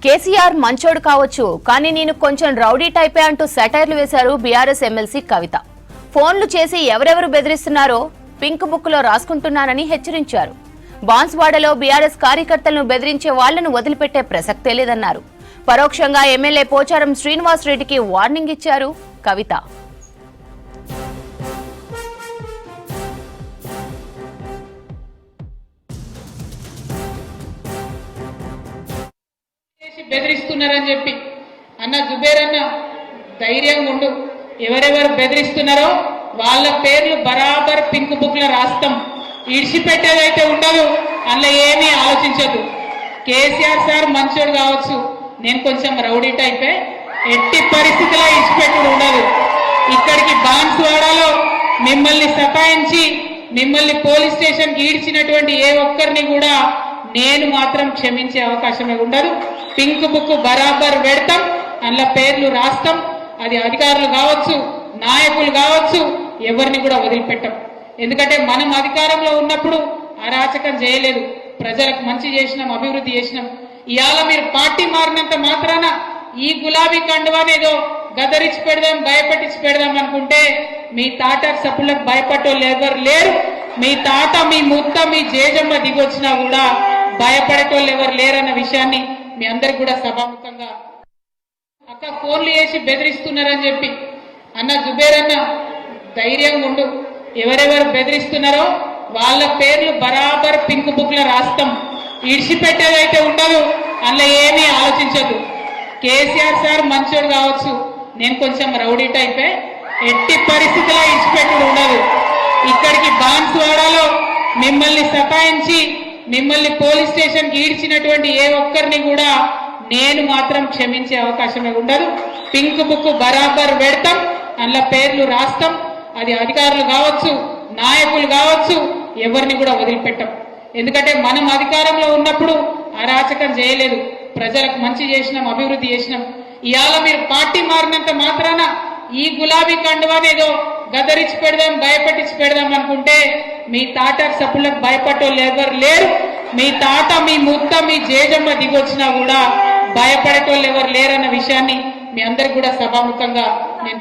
కేసీఆర్ మంచోడు కావచ్చు, కానీ నేను కొంచెం రౌడీ టైపే అంటూ సెటైర్లు వేశారు బీఆర్ఎస్ ఎమ్మెల్సీ కవిత. ఫోన్లు చేసి ఎవరెవరు బెదిరిస్తున్నారో పింక్ బుక్ లో రాసుకుంటున్నానని హెచ్చరించారు. బాన్స్వాడలో బీఆర్ఎస్ కార్యకర్తలను బెదిరించే వాళ్లను వదిలిపెట్టే ప్రసక్తే లేదన్నారు. పరోక్షంగా ఎమ్మెల్యే పోచారం శ్రీనివాస్ రెడ్డికి వార్నింగ్ ఇచ్చారు కవిత. బెదిరిస్తున్నారని చెప్పి అన్న జుబేర్ అన్న ధైర్యంగా ఉండు. ఎవరెవరు బెదిరిస్తున్నారో వాళ్ళ పేర్లు బరాబర్ పింక్ బుక్ లో రాస్తాం. ఇడిచిపెట్టేదైతే ఉండదు, అందులో ఏమీ ఆలోచించదు. కేసీఆర్ సార్ మంచోడు కావచ్చు, నేను కొంచెం రౌడీ టైపే, ఎట్టి పరిస్థితిలో ఇడిచిపెట్టుడు ఉండదు. ఇక్కడికి బాన్స్వాడలో మిమ్మల్ని సతాయించి మిమ్మల్ని పోలీస్ స్టేషన్కి ఈడ్చినటువంటి ఏ ఒక్కరిని కూడా నేను మాత్రం క్షమించే అవకాశమే ఉండదు. పింక్ బుక్ బరాబర్ పెడతాం, అందులో పేర్లు రాస్తాం. అది అధికారులు కావచ్చు, నాయకులు కావచ్చు, ఎవరిని కూడా వదిలిపెట్టాం. ఎందుకంటే మనం అధికారంలో ఉన్నప్పుడు అరాచకం చేయలేదు, ప్రజలకు మంచి చేసినాం, అభివృద్ధి చేసినాం. ఇవాళ మీరు పార్టీ మారినంత మాత్రాన ఈ గులాబీ కండువానేదో గదరించి పెడదాం, భయపెట్టించి పెడదాం అనుకుంటే మీ తాట సప్పులకు భయపడేవాళ్ళు ఎవరు లేరు. మీ తాత, మీ ముత్త, మీ జేజమ్మ దిగొచ్చినా కూడా భయపడేటోళ్ళు ఎవరు లేరన్న విషయాన్ని మీ అందరికి కూడా సభాముఖంగా అక్క ఫోన్లు చేసి బెదిరిస్తున్నారని చెప్పి అన్న జుబేర్ అన్న ధైర్యంగా ఉండు. ఎవరెవరు బెదిరిస్తున్నారో వాళ్ళ పేర్లు బరాబర్ పింక్ బుక్ లో రాస్తాం. ఇడిచిపెట్టేదైతే ఉండదు, అందులో ఏమీ ఆలోచించదు. కేసీఆర్ సార్ మంచోడు కావచ్చు, నేను కొంచెం రౌడీ టైపే, ఎట్టి పరిస్థితిలో ఇడిచిపెట్టుడు ఉండదు. ఇక్కడికి బాన్స్వాడలో మిమ్మల్ని సతాయించి మిమ్మల్ని పోలీస్ స్టేషన్కి ఈడ్చినటువంటి ఏ ఒక్కరిని కూడా నేను మాత్రం క్షమించే అవకాశమే ఉండదు. పింక్ బుక్ బరాబర్ పెడతాం, అందులో పేర్లు రాస్తాం. అది అధికారులు కావచ్చు, నాయకులు కావచ్చు, ఎవరిని కూడా వదిలిపెట్టాం. ఎందుకంటే మనం అధికారంలో ఉన్నప్పుడు అరాచకం చేయలేదు, ప్రజలకు మంచి చేసినాం, అభివృద్ధి చేసినాం. ఇవాళ మీరు పార్టీ మారినంత మాత్రాన ఈ గులాబీ కండువానేదో గదరించి పెడదాం, భయపెట్టించి పెడదాం అనుకుంటే మీ తాట సప్పులకు భయపడేవాళ్ళు ఎవరు లేరు. మీ తాత, మీ ముత్త, మీ జేజమ్మ దిగొచ్చినా కూడా భయపడేటోళ్ళు ఎవరు లేరన్న విషయాన్ని మీ అందరికి కూడా సభాముఖంగా నేను